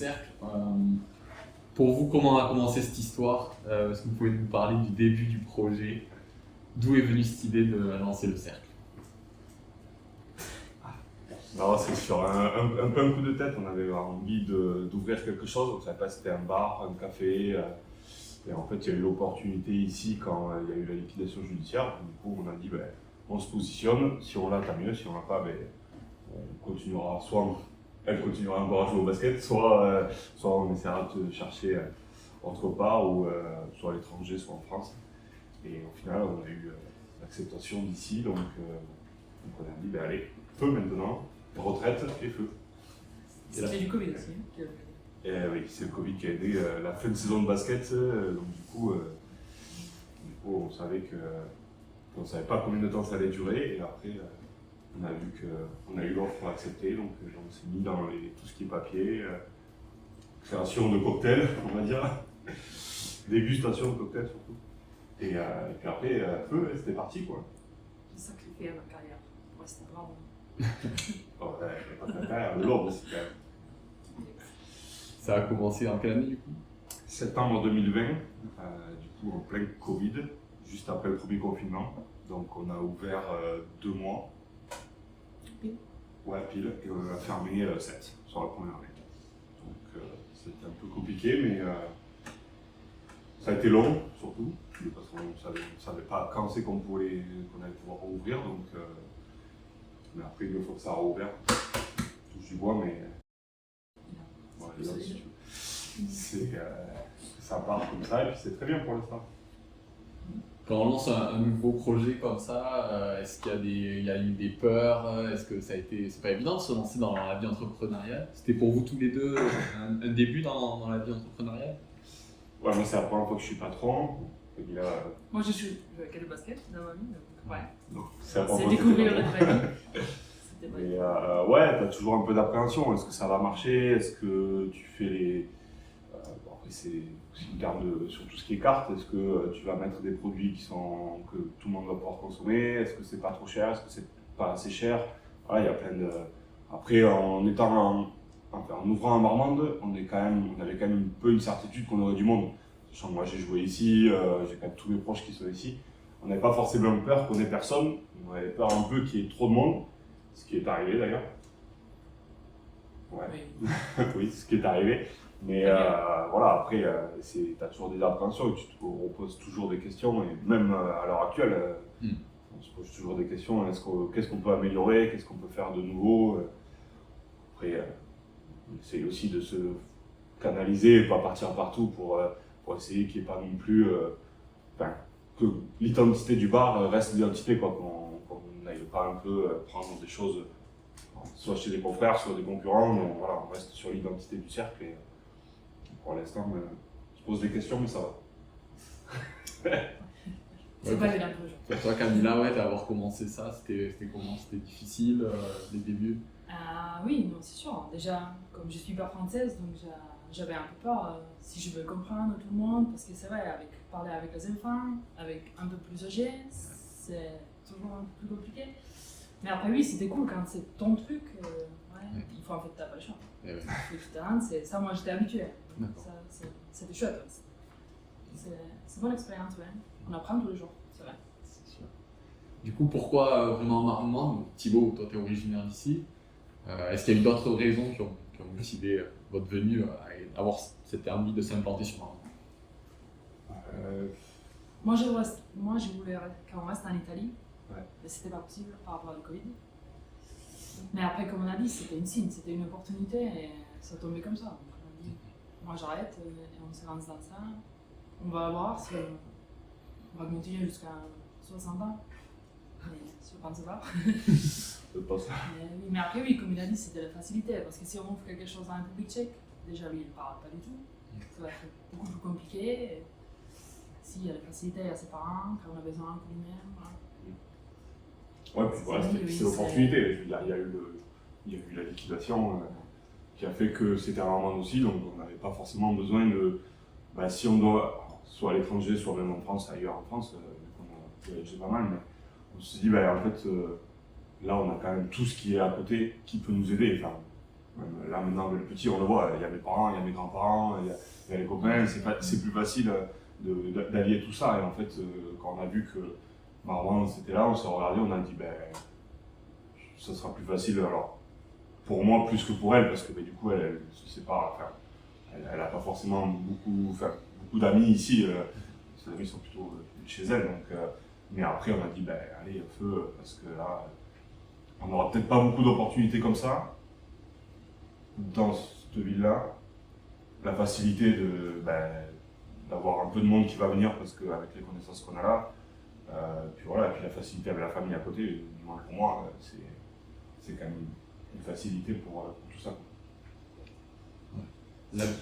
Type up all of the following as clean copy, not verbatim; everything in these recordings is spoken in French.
cercle. Pour vous, comment a commencé cette histoire? Est-ce que vous pouvez nous parler du début du projet? D'où est venue cette idée de lancer le cercle? Non, c'est sur un peu un coup de tête. On avait envie d'ouvrir quelque chose. On ne savait pas si c'était un bar, un café. Et en fait, il y a eu l'opportunité ici quand il y a eu la liquidation judiciaire. Du coup, on a dit, on se positionne. Si on l'a, tant mieux. Si on l'a pas, on continuera. Soit elle continuera encore à jouer au basket, soit on essaiera de chercher autre part, ou soit à l'étranger, soit en France. Et au final, on a eu l'acceptation d'ici. Donc on a dit, allez, feu maintenant. Retraite et feu. C'était du Covid aussi. Oui, c'est le Covid qui a aidé la fin de saison de basket. Donc du coup, on savait qu'on ne savait pas combien de temps ça allait durer. Et après, on a vu qu'on a eu l'offre acceptée. Donc on s'est mis dans tout ce qui est papier, création de cocktails, on va dire, dégustation de cocktails surtout. Et puis après, feu, c'était parti quoi. J'ai sacrifié ma carrière pour rester vraiment. Oh, pas de carrière, de l'ordre aussi quand même. Ça a commencé en quelle année du coup? Septembre 2020, du coup en plein Covid, juste après le premier confinement. Donc on a ouvert 2 mois. Pile. Ouais, pile. Et on a fermé 7 sur la première année. Donc c'était un peu compliqué, mais ça a été long surtout, parce qu'on ne savait pas quand c'est qu'on allait pouvoir rouvrir. Donc, mais après, une fois que ça a rouvert, touche du bois, mais voilà, ça part comme ça et puis c'est très bien pour l'instant. Quand on lance un nouveau projet comme ça, est-ce qu'il y a eu des peurs? Est-ce que ça a été, c'est pas évident de se lancer dans la vie entrepreneuriale? C'était pour vous tous les deux un début dans la vie entrepreneuriale? Ouais, moi c'est la première fois que je suis patron. Et là, Moi je jouais qu'à le basket dans ma vie, donc ouais. donc, c'est la C'est première fois que je découvrir suis le patron. travail. C'était Et vrai. ouais, t'as toujours un peu d'appréhension. Est-ce que ça va marcher? Est-ce que tu fais les. Bon, après, c'est aussi une carte sur tout ce qui est carte. Est-ce que tu vas mettre des produits que tout le monde va pouvoir consommer? Est-ce que c'est pas trop cher? Est-ce que c'est pas assez cher? Voilà, il y a plein de. Après, en ouvrant un Marmande, on avait quand même un peu une certitude qu'on aurait du monde. Sachant que moi j'ai joué ici, j'ai quand même tous mes proches qui sont ici. On n'avait pas forcément peur qu'on ait personne. On avait peur un peu qu'il y ait trop de monde. Ce qui est arrivé d'ailleurs. Ouais. Oui. Oui, ce qui est arrivé. Mais voilà, après, tu as toujours des appréhensions et tu te reposes toujours des questions. Et même à l'heure actuelle, on se pose toujours des questions. Qu'est-ce qu'on peut améliorer? Qu'est-ce qu'on peut faire de nouveau? Après, on essaye aussi de se canaliser et pas partir partout pour essayer qu'il n'y ait pas non plus. Que l'identité du bar reste l'identité, quoi. Qu'on n'aille pas un peu prendre des choses, soit chez des confrères, soit des concurrents. Donc, voilà, on reste sur l'identité du cercle et pour l'instant, on se pose des questions, mais ça va. C'est pas évident toujours. Pour toi, Camilla, ouais, d'avoir commencé ça, c'était comment? C'était difficile, les débuts? Oui, non, c'est sûr. Déjà, comme je suis pas française, donc j'avais un peu peur si je veux comprendre tout le monde, parce que c'est vrai, parler avec les enfants, avec un peu plus âgés, c'est toujours un peu plus compliqué. Mais après, oui, c'était cool quand c'est ton truc. Il faut en fait, t'as pas le choix. Eh ouais. Il faut que tu t'arranges, ça, moi j'étais habituée. Donc D'accord. ça, c'était chouette. C'est une bonne expérience, ouais. On apprend tous les jours, c'est vrai. C'est sûr. Du coup, pourquoi vraiment Marmande? Thibaut, toi, tu es originaire d'ici. Est-ce qu'il y a eu d'autres raisons qui ont motivé votre venue à avoir cette envie de s'implanter sur Marmande? Moi, je voulais qu'on reste en Italie, Ouais. mais c'était pas possible par rapport au Covid. Mais après, comme on a dit, c'était une signe, c'était une opportunité et ça tombait comme ça. Donc on a dit, moi j'arrête et on se lance dans ça. On va voir si on va continuer jusqu'à 60 ans. Mais je pense pas. C'est pas ça. Mais après, oui, comme il a dit, c'était la facilité. Parce que si on fait quelque chose en République tchèque, déjà lui, il ne parle pas du tout. Ça va être beaucoup plus compliqué. Et s'il y a la facilité à ses parents, quand on a besoin de lui-même. Voilà. Ouais, puis voilà, c'est l'opportunité. Il y a eu la liquidation qui a fait que c'était un Marmande aussi, donc on n'avait pas forcément besoin de. Si on doit, soit à l'étranger, soit même en France, ailleurs en France, on a voyagé pas mal, mais on s'est dit, en fait, là on a quand même tout ce qui est à côté qui peut nous aider. Enfin, Même là maintenant, le petit, on le voit, il y a mes parents, il y a mes grands-parents, il y a les copains, c'est plus facile d'allier tout ça. Et en fait, quand on a vu que Marwan c'était là, on s'est regardé, on a dit, ça sera plus facile. Alors, pour moi, plus que pour elle, parce que du coup, elle se sépare. Enfin, elle n'a pas forcément beaucoup d'amis ici. Ses amis sont plutôt chez elle. Donc, mais après, on a dit, allez, feu, parce que là, on n'aura peut-être pas beaucoup d'opportunités comme ça dans cette ville-là. La facilité d'avoir un peu de monde qui va venir, parce qu'avec les connaissances qu'on a là, puis voilà, et puis la facilité avec la famille à côté, du moins pour moi, c'est quand même une facilité pour tout ça.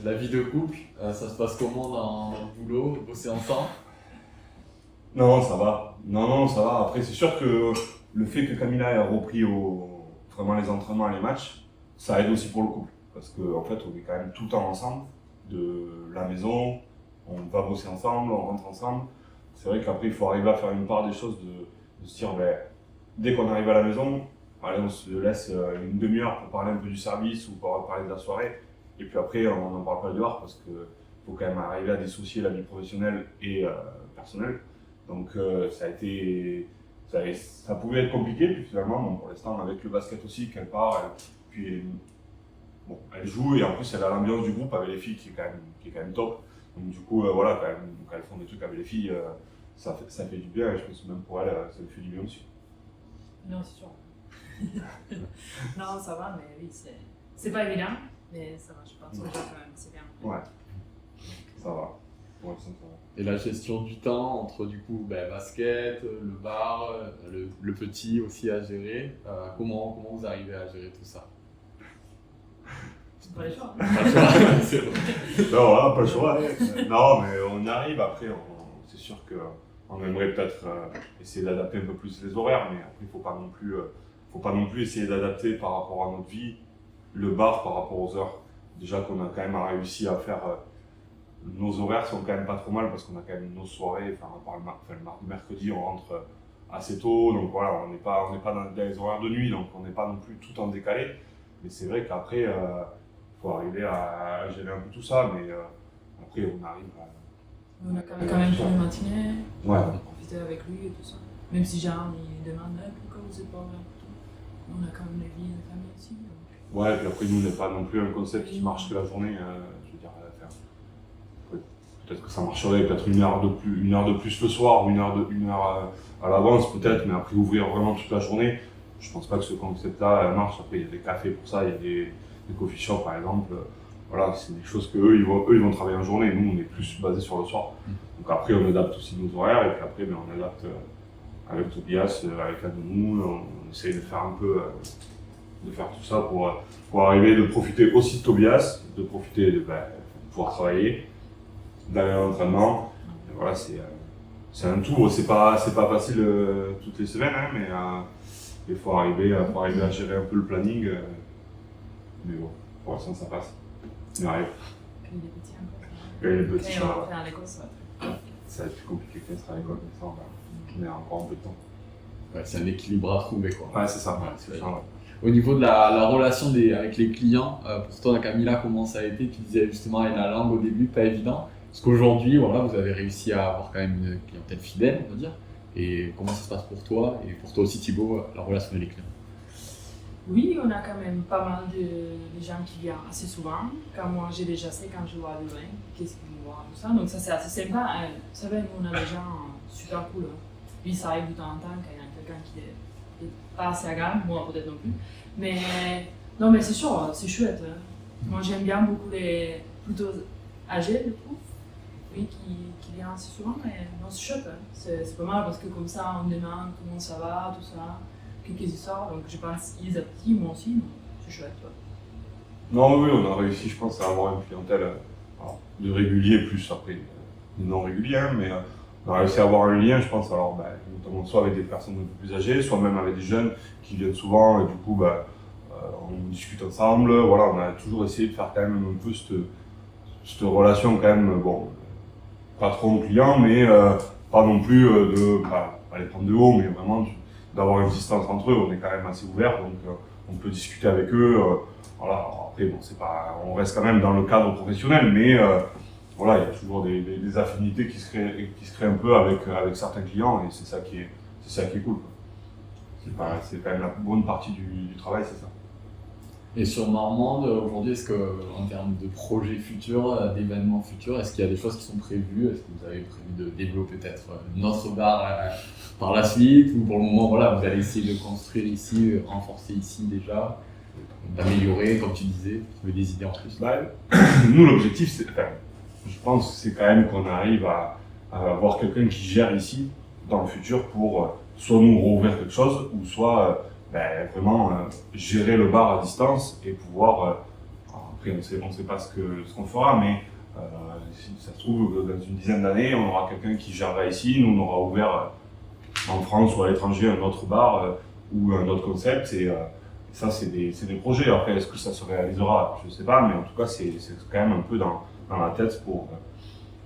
La vie de couple, ça se passe comment dans le boulot, bosser ensemble? Non, ça va. Non, ça va. Après, c'est sûr que le fait que Camilla ait repris vraiment les entraînements et les matchs, ça aide aussi pour le couple. Parce qu'en fait, on est quand même tout le temps ensemble, de la maison, on va bosser ensemble, on rentre ensemble. C'est vrai qu'après, il faut arriver à faire une part des choses, de se dire, dès qu'on arrive à la maison, allez, on se laisse une demi-heure pour parler un peu du service ou pour parler de la soirée. Et puis après, on n'en parle pas dehors parce qu'il faut quand même arriver à dissocier la vie professionnelle et personnelle. Donc ça pouvait être compliqué, puis finalement, pour l'instant, avec le basket aussi, qu'elle part, puis elle joue et en plus elle a l'ambiance du groupe avec les filles qui est quand même top. Donc du coup, voilà, quand elles font des trucs avec les filles, ça fait du bien et je pense que même pour elle, ça lui fait du bien aussi. Non, c'est sûr. Non, ça va, mais oui, c'est pas évident, mais ça va, je pense que déjà quand même, c'est bien. Ouais, ça va. Ouais, ça va. Et la gestion du temps entre du coup basket, le bar, le petit aussi à gérer, comment vous arrivez à gérer tout ça? C'est pas les choix. Pas le choix, c'est vrai. Non, voilà, pas le choix. Non, mais on y arrive. Après, c'est sûr qu'on aimerait peut-être essayer d'adapter un peu plus les horaires, mais après, il ne faut pas non plus essayer d'adapter par rapport à notre vie le bar par rapport aux heures. Déjà qu'on a quand même réussi à faire. Nos horaires sont quand même pas trop mal parce qu'on a quand même nos soirées. Le mardi, mercredi, on rentre assez tôt, donc voilà, on n'est pas dans les horaires de nuit, donc on n'est pas non plus tout en décalé. Mais c'est vrai qu'après, faut arriver à gérer un peu tout ça, mais après on arrive à... On a quand même fait une matinée, Ouais. on a profité avec lui et tout ça. Même si Jean il demande pourquoi vous êtes pas là, on a quand même les vies de famille aussi. Donc. Ouais, et puis après nous on n'est pas non plus un concept qui marche que la journée, je veux dire, peut-être que ça marcherait peut-être une heure de plus le soir ou une heure à l'avance peut-être, mais après ouvrir vraiment toute la journée, je pense pas que ce concept-là marche. Après il y a des cafés pour ça, il y a des coffee shops par exemple, voilà, c'est des choses que eux ils vont travailler en journée, nous on est plus basé sur le soir. Donc après on adapte aussi nos horaires et puis après on adapte avec Tobias, avec un de nous, on essaye de faire un peu, de faire tout ça pour arriver de profiter aussi de Tobias, de profiter de pouvoir travailler, d'aller à l'entraînement. Et voilà, c'est un tout, c'est pas facile toutes les semaines, hein, mais il faut arriver à gérer un peu le planning. Mais bon, pour l'instant ça passe. On y arrive. Quand il est petit encore. Quand il est petit, Quand il va rentrer à l'école, ça va être plus compliqué quand il sera à l'école, mais ça on a encore un peu de temps. Ouais, c'est un équilibre à trouver quoi. Ouais, c'est ça. Ouais, C'est ça, ouais. Au niveau de la relation avec les clients, pour toi Camilla, comment ça a été? Tu disais justement avec la langue au début, pas évident. Parce qu'aujourd'hui, voilà, vous avez réussi à avoir quand même une clientèle fidèle, on va dire. Et comment ça se passe pour toi et pour toi aussi Thibaut, la relation avec les clients? Oui, on a quand même pas mal de gens qui viennent assez souvent. Quand moi j'ai déjà sais quand je vois de loin, qu'est-ce qu'ils vont voir, tout ça. Donc ça c'est assez sympa. Vous savez, nous on a des gens super cool. Lui ça arrive de temps en temps quand il y a quelqu'un qui est pas assez agréable, moi peut-être non plus. Mais non mais c'est sûr, c'est chouette. Moi j'aime bien beaucoup les plutôt âgés du coup. Oui, qui viennent assez souvent, mais non, c'est chouette. C'est pas mal parce que comme ça on demande comment ça va, tout ça. Quelques histoires, donc je pense qu'ils apprécient, moi aussi, donc c'est chouette. Ouais. Non, oui, on a réussi, je pense, à avoir une clientèle de réguliers plus après de non réguliers, hein, mais on a réussi à avoir un lien, je pense, alors notamment soit avec des personnes un peu plus âgées, soit même avec des jeunes qui viennent souvent, et du coup, on discute ensemble. Voilà, on a toujours essayé de faire quand même un peu cette relation, quand même, bon, patron-client, mais pas non plus de pas les prendre de haut, mais vraiment d'avoir une distance entre eux. On est quand même assez ouvert, donc on peut discuter avec eux. voilà, alors après, bon, on reste quand même dans le cadre professionnel, mais voilà, il y a toujours des affinités qui se créent un peu avec certains clients, et c'est ça qui est cool, quoi. C'est quand même la bonne partie du travail, c'est ça. Et sur Normande, aujourd'hui, est-ce qu'en termes de projets futurs, d'événements futurs, est-ce qu'il y a des choses qui sont prévues? Est-ce que vous avez prévu de développer peut-être notre bar par la suite? Ou pour le moment, voilà, vous allez essayer de construire ici, renforcer ici déjà, d'améliorer, comme tu disais, trouver des idées en plus? Nous, l'objectif, je pense que c'est quand même qu'on arrive à avoir quelqu'un qui gère ici, dans le futur, pour soit nous rouvrir quelque chose, ou soit vraiment gérer le bar à distance et pouvoir, après on sait pas ce qu'on fera, mais si ça se trouve dans une dizaine d'années on aura quelqu'un qui gérera ici, nous on aura ouvert en France ou à l'étranger un autre bar ou un autre concept, et ça c'est des projets. Après est-ce que ça se réalisera, je sais pas, mais en tout cas c'est quand même un peu dans la tête pour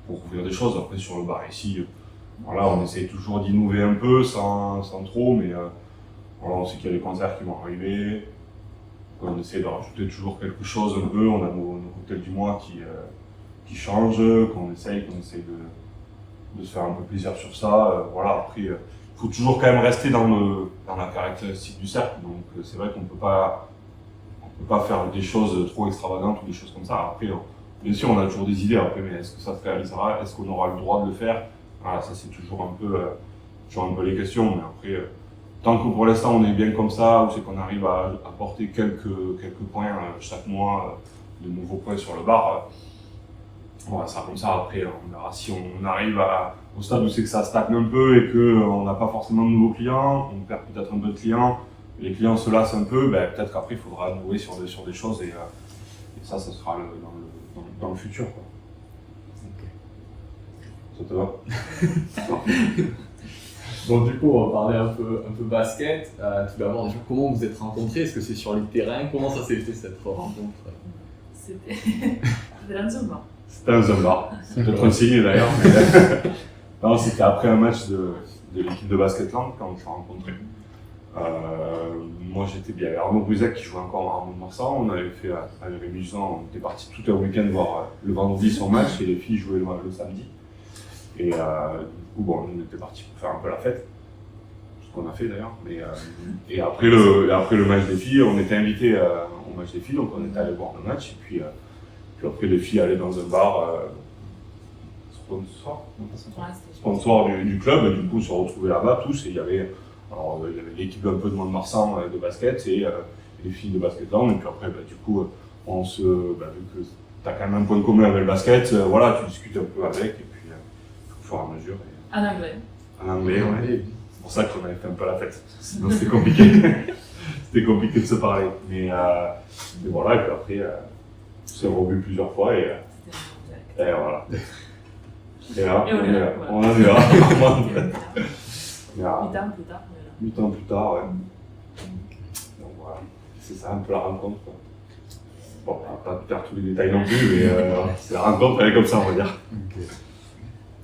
ouvrir des choses. Après sur le bar ici, voilà, on essaye toujours d'innover un peu sans trop, mais voilà, on sait qu'il y a des concerts qui vont arriver, on essaie de rajouter toujours quelque chose un peu, on a nos cocktails du mois qui changent, qu'on essaye de se faire un peu plaisir sur ça. Voilà, après, il faut toujours quand même rester dans la caractéristique du cercle, donc c'est vrai qu'on peut pas faire des choses trop extravagantes ou des choses comme ça. Après, bien sûr, on a toujours des idées, après, mais est-ce que ça se réalisera? Est-ce qu'on aura le droit de le faire? Voilà, ça c'est toujours un peu les questions, mais après, tant que pour l'instant on est bien comme ça, ou c'est qu'on arrive à apporter quelques points chaque mois, de nouveaux points sur le bar, on va ça comme ça. Après, on verra si on arrive au stade où c'est que ça stagne un peu et qu'on n'a pas forcément de nouveaux clients, on perd peut-être un peu de clients, les clients se lassent un peu, peut-être qu'après il faudra nouer sur des choses, et ça sera dans le futur, quoi. Ça te va? Bon, du coup, on va parler un peu basket. Tout d'abord, déjà, comment vous êtes rencontrés? Est-ce que c'est sur les terrains? Comment ça s'est fait cette rencontre? C'était dans un bar. C'était dans un bar. C'est peut-être un signe d'ailleurs. Mais non, c'était après un match de l'équipe de Basketland quand on s'est rencontrés. Moi, j'étais bien avec Arnaud Bruzek qui jouait encore à Arnaud de Marsan. On avait fait avec Rémi Jean, on était parti tout un week-end voir le vendredi son match, et les filles jouaient le samedi. Et du coup, bon, on était parti pour faire un peu la fête, ce qu'on a fait d'ailleurs. Et après le match des filles, on était invités au match des filles, donc on était allé voir le match. Et puis après, les filles allaient dans un bar sponsor du club, et du coup, on se retrouvait là-bas tous. Et il y avait l'équipe un peu de Mont-de-Marsan de basket et les filles de Basketland. Et puis après, du coup, vu que tu as quand même un point commun avec le basket, voilà, tu discutes un peu avec. Et puis, au fur et à mesure. En anglais. En anglais, ouais. C'est pour ça qu'on avait fait un peu la fête. Sinon, c'était compliqué. C'était compliqué de se parler. Mais voilà, et puis après, on s'est revus plusieurs fois, et voilà. Et là, on en est là. 8 ans plus tard, ouais. Donc voilà, c'est ça un peu la rencontre, quoi. Bon, on va pas faire tous les détails non plus, mais c'est la rencontre, elle est comme ça, on va dire. Okay.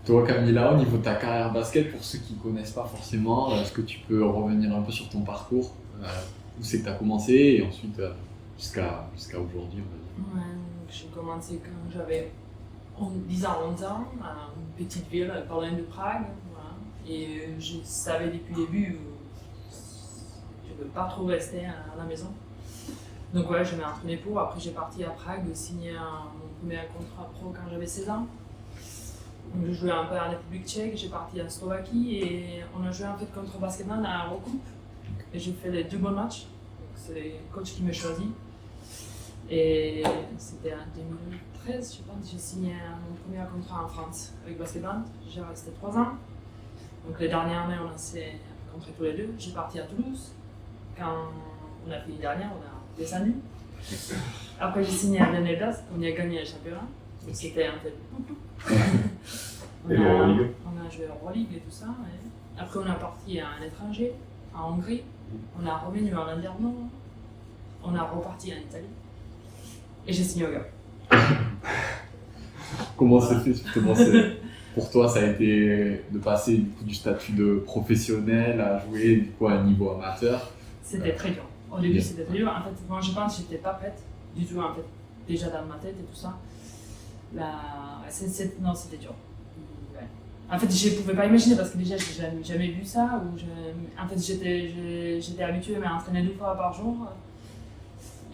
Toi, Camilla, au niveau de ta carrière basket, pour ceux qui ne connaissent pas forcément, est-ce que tu peux revenir un peu sur ton parcours? Où c'est que tu as commencé et ensuite jusqu'à aujourd'hui, on va dire. Ouais, j'ai commencé quand j'avais 10 ans, 11 ans, à une petite ville pas loin de Prague. Voilà. Et je savais depuis le début je ne veux pas trop rester à la maison. Donc ouais, je m'ai entraîné pour. Après, j'ai parti à Prague signer mon premier contrat pro quand j'avais 16 ans. Donc, je jouais un peu en République tchèque, j'ai parti en Slovaquie et on a joué en fait contre Basketman à Eurocoupe. Et j'ai fait les 2 bons matchs. C'est le coach qui m'a choisi. Et c'était en 2013, je pense, j'ai signé mon premier contrat en France avec Basketband. J'ai resté 3 ans. Donc les dernières années, on s'est rencontrés tous les deux. J'ai parti à Toulouse. Quand on a fini dernière, on a descendu. Après, j'ai signé à Veneldas, on y a gagné le championnat. Donc c'était en fait on a joué en Euroleague et tout ça. Et après, on est parti à un étranger, en Hongrie. On a revenu en Landerneau. On a reparti en Italie. Et j'ai signé au gars. Comment ça fait justement pour toi, ça a été de passer du statut de professionnel à jouer à un niveau amateur? C'était très dur. Au début, c'était très dur. En fait, moi, je pense que j'étais pas prête du tout, en fait. Déjà dans ma tête et tout ça. Non, c'était dur. Ouais. En fait, je pouvais pas imaginer parce que déjà, j'ai jamais vu ça. En fait, j'étais habituée à m'entraîner 2 fois par jour.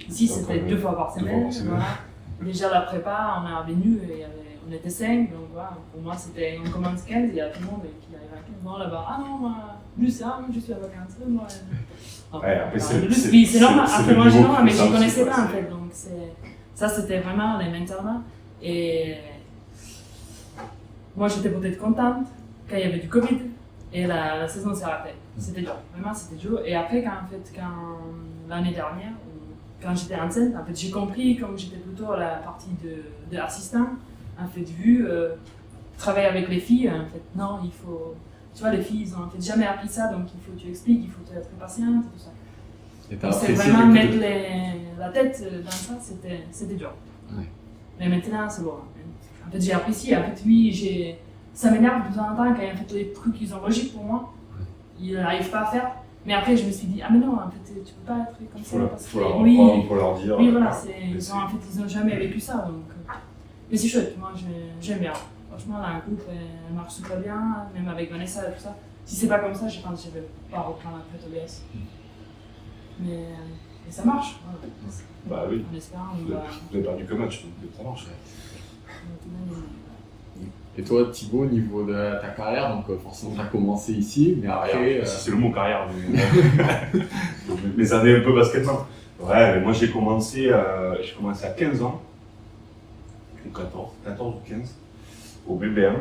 Ici, c'était 2 fois par semaine. Voilà. Déjà, la prépa, on est revenu et on était 5. Donc, voilà, pour moi, c'était on commence 15. Il y a tout le monde qui arrive à 15 ans là-bas. Ah non, moi, plus ça, moi, je suis à vacances. Moi, ouais, après, c'est normal. Après, moi, mais je ne connaissais aussi, pas en fait. Donc, ça, c'était vraiment les maintenant. Et moi, j'étais peut-être contente quand il y avait du Covid et la saison s'est arrêtée. C'était dur, vraiment, c'était dur. Et après, quand l'année dernière, quand j'étais enceinte, en fait, j'ai compris, comme j'étais plutôt à la partie de assistant, en fait, travailler avec les filles, en fait, non, il faut. Tu vois, les filles, ils ont en fait jamais appris ça, donc il faut que tu expliques, il faut être patiente, tout ça. Donc c'est vraiment mettre la tête dans ça, c'était dur. Ouais. Mais maintenant, c'est bon. En fait, j'ai apprécié. En fait, oui, ça m'énerve de temps en temps quand en fait, les trucs qu'ils ont logiques pour moi, ils n'arrivent pas à faire. Mais après, je me suis dit, ah mais non, en fait, tu peux pas être comme ça. Il faut leur apprendre, faut leur dire. Oui, voilà, ils n'ont jamais vécu ça. Donc, mais c'est chouette, moi j'aime bien. Franchement, là, un groupe, elle marche super bien, même avec Vanessa et tout ça. Si c'est pas comme ça, je pense que je vais pas reprendre après Tobias. Mais ça marche. Voilà. Bah oui. On espère. Vous avez perdu que match, donc ça marche. Et toi, Thibaut, au niveau de ta carrière, donc forcément, tu as commencé ici, mais après. C'est le mot carrière, mes années un peu basketball. Ouais, mais moi j'ai commencé à 15 ans, ou 14 ou 15, au BBM.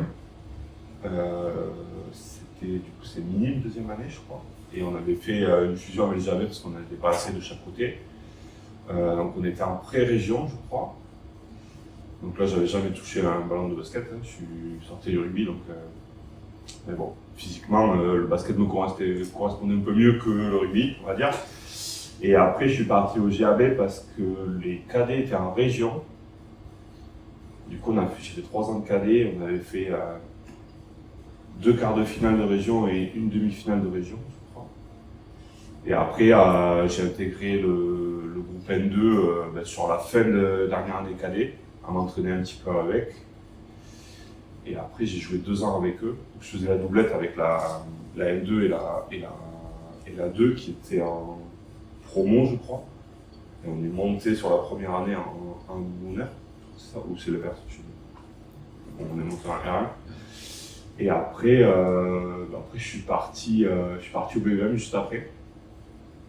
C'est minime, deuxième année, je crois. Et on avait fait une fusion avec les Javets parce qu'on n'était pas assez de chaque côté. Donc on était en pré-région, je crois. Donc là, j'avais jamais touché un ballon de basket. Je suis sorti du rugby, donc. Mais bon, physiquement, le basket me correspondait un peu mieux que le rugby, on va dire. Et après, je suis parti au GAB parce que les cadets étaient en région. Du coup, j'ai fait 3 ans de cadet. On avait fait 2 quarts de finale de région et une demi-finale de région, je crois. Et après, j'ai intégré le groupe N2 sur la fin de dernière année cadet, à m'entraîner un petit peu avec. Et après, j'ai joué 2 ans avec eux. Je faisais la doublette avec la N2 et la 2 qui était en promo, je crois. Et on est monté sur la première année en honneur, c'est ça, ou c'est le vert, on est monté en R1. Et après, je suis parti au BVM juste après,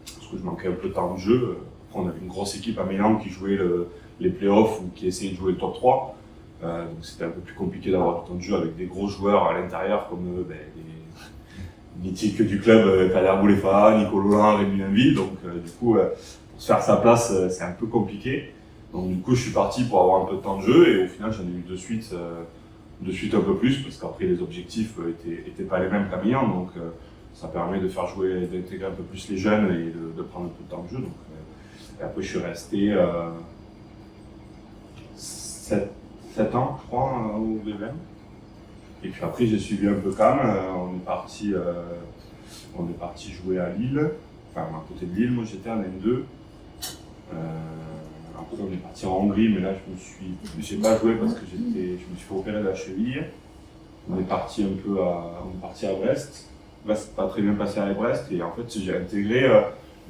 parce que je manquais un peu de temps de jeu. Après, on avait une grosse équipe à Milan qui jouait les playoffs ou qui essayait de jouer le top 3. Donc c'était un peu plus compliqué d'avoir du temps de jeu avec des gros joueurs à l'intérieur comme les mythiques du club, Kader Boulefa, Nicolas Laurent, Rémi Envie. Donc du coup, pour se faire sa place, c'est un peu compliqué. Donc du coup, je suis parti pour avoir un peu de temps de jeu et au final, j'en ai eu de suite un peu plus parce qu'après les objectifs étaient pas les mêmes qu'à Milan. Donc ça permet de faire jouer, d'intégrer un peu plus les jeunes et de prendre un peu de temps de jeu. Donc, et après, je suis resté 7 ans, je crois, au BVM. Et puis après, j'ai suivi un peu Cam. On est parti jouer à Lille, enfin à côté de Lille. Moi, j'étais en N2. Après, on est parti en Hongrie, mais là, j'ai pas joué parce que je me suis fait opérer de la cheville. On est parti à Brest. Là, c'est pas très bien passé à Brest. Et en fait, j'ai intégré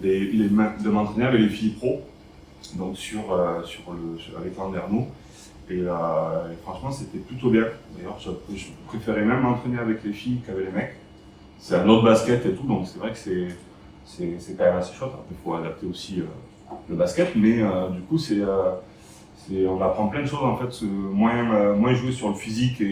de m'entraîner avec les filles pro, donc avec Landerneau. Et franchement, c'était plutôt bien. D'ailleurs, je préférais même m'entraîner avec les filles qu'avec les mecs. C'est un autre basket et tout, donc c'est vrai que c'est quand même assez chouette. Après, il faut adapter aussi le basket, mais du coup, on apprend plein de choses en fait. Moins jouer sur le physique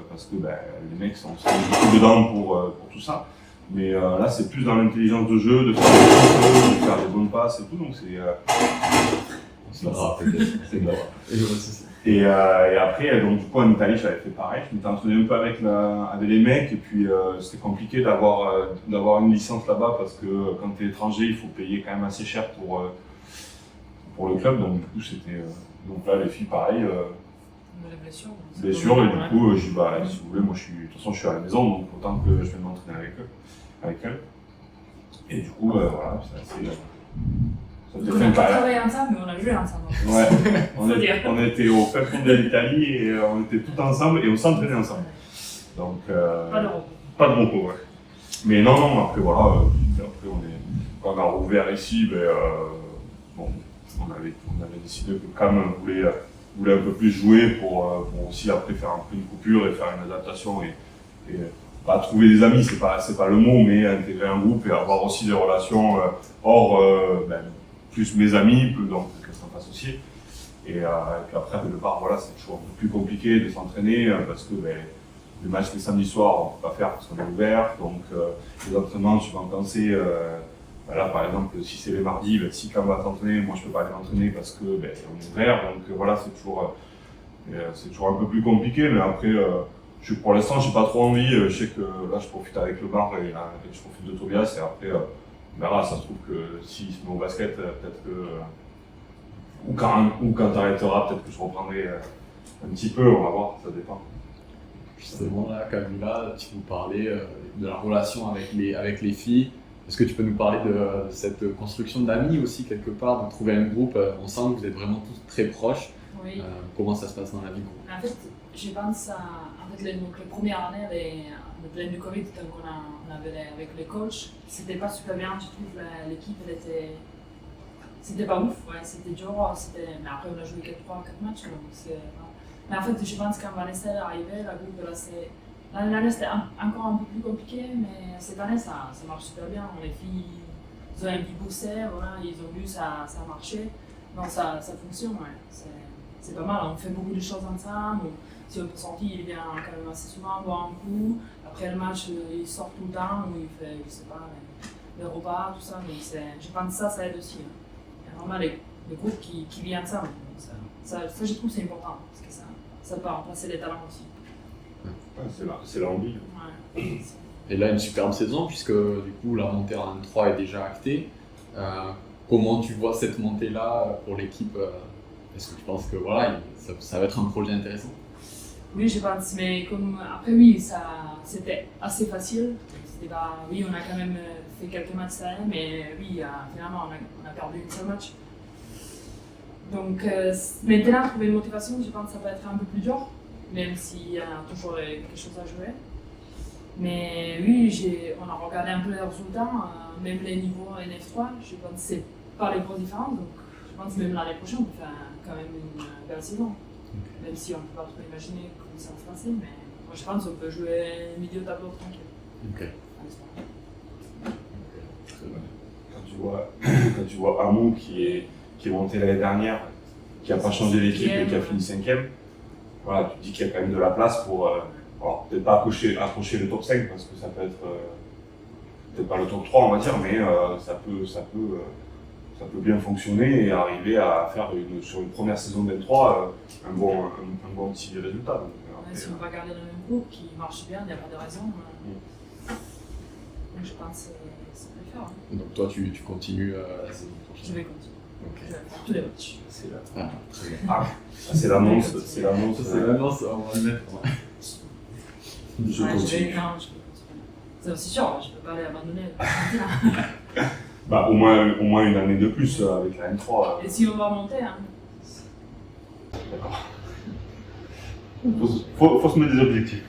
parce que les mecs sont beaucoup dedans pour tout ça. Mais là, c'est plus dans l'intelligence de jeu, de faire des bonnes passes et tout, donc c'est grave. Et après, donc, du coup, en Italie, j'avais fait pareil. Je m'étais entraîné un peu avec les mecs, et puis c'était compliqué d'avoir une licence là-bas parce que quand tu es étranger, il faut payer quand même assez cher pour le club. Donc, du coup, donc là, les filles, pareil. Blessure, et du coup, je dis, si vous voulez, moi, de toute façon, je suis à la maison, donc autant que je vienne m'entraîner avec elles. Et du coup, voilà, c'est assez Ça Donc fait on a 5 pas carrières. travaillé ensemble, mais on a joué ensemble. Ouais, Faut dire. on était au fin fond de l'Italie et on était tout ensemble et on s'entraînait ensemble. Donc, Pas de repos. pas de repos, ouais. Mais non, après voilà, après quand on a rouvert ici, bon, on avait décidé que Cam voulait un peu plus jouer pour aussi après faire un peu une coupure et faire une adaptation et pas trouver des amis, c'est pas le mot, mais intégrer un groupe et avoir aussi des relations hors, plus mes amis, donc que ça fasse aussi. Et puis après, le départ, voilà, c'est toujours un peu plus compliqué de s'entraîner parce que les matchs les samedis soirs, on ne peut pas faire parce qu'on est ouvert. Donc les entraînements, tu vas en penser. Là, par exemple, si c'est les mardis, si Cam va s'entraîner, moi je ne peux pas aller m'entraîner parce que on est ouvert. Donc voilà, c'est toujours un peu plus compliqué. Mais après, pour l'instant, j'ai pas trop envie. Je sais que là, je profite avec le bar et je profite de Tobias. Et après, on verra. Ça se trouve que s'il se met au basket, peut-être que. Ou quand tu arrêteras, peut-être que je reprendrai un petit peu. On va voir, ça dépend. Justement, là, Camilla, tu nous parlais de la relation avec les filles. Est-ce que tu peux nous parler de cette construction d'amis aussi, quelque part, de trouver un groupe? On sent que vous êtes vraiment tous très proches. Oui. Comment ça se passe dans la vie de groupe? En fait, je pense les premières années, plein de Covid, donc on avait avec les coachs, c'était pas super bien, je trouve, l'équipe, c'était pas ouf, ouais, c'était dur, mais après on a joué 4 matchs, donc c'est... Mais en fait, je pense quand Vanessa est arrivée, la groupe, l'année dernière c'était encore un peu plus compliqué, mais cette année ça marche super bien. Les filles, ils ont un petit bossé, voilà, ils ont vu ça marcher, donc ça fonctionne, ouais. C'est pas mal, on fait beaucoup de choses ensemble. Si on peut sortir, il vient quand même assez souvent boire un coup. Après le match, il sort tout le temps, ou il fait, je sais pas, les repas, tout ça. Donc je pense que ça aide aussi. Hein. Il y a vraiment les groupes qui vivent ensemble. Ça, je trouve que c'est important, parce que ça peut remplacer les talents aussi. Ouais, c'est l'envie. Ouais. Et là, une superbe saison, puisque du coup, la montée en 3 est déjà actée. Comment tu vois cette montée-là pour l'équipe? Est-ce que tu penses que voilà, ça va être un projet intéressant? Oui, je pense, mais après oui, c'était assez facile. Oui, on a quand même fait quelques matchs ça, mais oui, finalement on a perdu un seul match. Donc maintenant, trouver une motivation, je pense que ça peut être un peu plus dur, même s'il y a toujours quelque chose à jouer. Mais oui, on a regardé un peu les résultats, même les niveaux NF3, je pense que c'est pas les grosses différences. Donc je pense que même l'année prochaine, on peut faire quand même une belle saison. Même si on ne peut pas trop imaginer comment ça va se passer, mais moi je pense qu'on peut jouer milieu tableau tranquille. Ok. Quand tu vois Hamon qui est monté l'année dernière, qui n'a pas changé d'équipe et qui a fini 5e, voilà, tu te dis qu'il y a quand même de la place pour, peut-être pas accrocher le top 5 parce que ça peut être, peut-être pas le top 3 on va dire, mais ça peut bien fonctionner et arriver à faire sur une première saison de 23 un bon petit résultat. Donc, après, si on va garder le même groupe qui marche bien, il n'y a pas de raison. Donc je pense que ça peut le faire. Hein. Donc toi, tu continues la saison prochaine? Je vais continuer. Ok. Je vais faire tous les matchs. C'est l'annonce. C'est l'annonce, on va le mettre. Ouais. Je continue. Je vais continuer. C'est aussi sûr, je ne peux pas aller abandonner. Au moins une année de plus avec la N3. Et si on va monter, hein. D'accord. Faut se mettre des objectifs.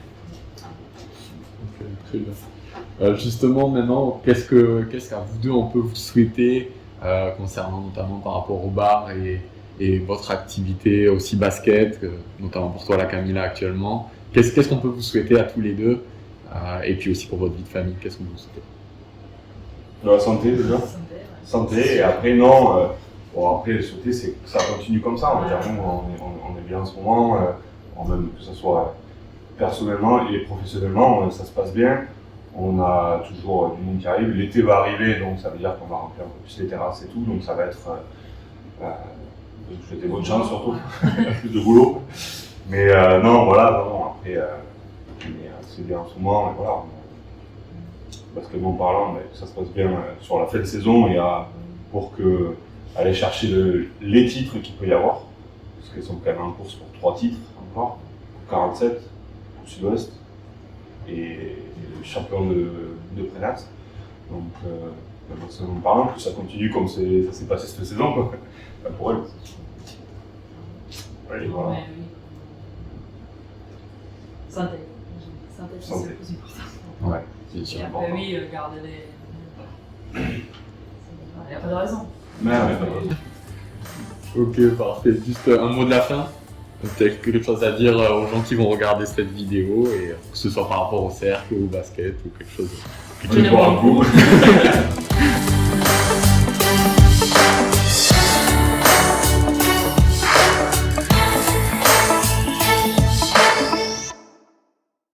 Ok, très bien. Justement, maintenant, qu'est-ce qu'à vous deux on peut vous souhaiter concernant notamment par rapport au bar et votre activité aussi basket, notamment pour toi la Camilla actuellement. Qu'est-ce qu'on peut vous souhaiter à tous les deux et puis aussi pour votre vie de famille, qu'est-ce que vous souhaitez? De la santé déjà. Santé, et après non. Après le souhaiter c'est que ça continue comme ça. On va dire, on est bien en ce moment, même que ce soit personnellement et professionnellement, ça se passe bien. On a toujours du monde qui arrive. L'été va arriver, donc ça veut dire qu'on va remplir un peu plus les terrasses et tout, donc ça va être. Je vous souhaite bonne chance surtout, plus de boulot. Mais non, voilà, après, c'est bien en ce moment, et voilà. Basketball parlant, ça se passe bien sur la fin de saison et pour aller chercher les titres qu'il peut y avoir, parce qu'ils sont quand même en course pour 3 titres encore, pour 47, pour Sud-Ouest et champion de Prénat. Donc Son parent, que ça continue comme ça s'est passé cette saison, quoi. Enfin, pour elle. Ouais, et voilà. Ouais, oui. Santé. Santé, c'est Santé. le plus important. Ouais. Bien sûr. Et après, oui, garder les. Il n'y a pas de raison. Mais ouais, pas de raison. Ok, parfait. Juste un mot de la fin. Peut-être quelque chose à dire aux gens qui vont regarder cette vidéo, et que ce soit par rapport au cercle, au basket ou quelque chose. Tenez-moi un coup.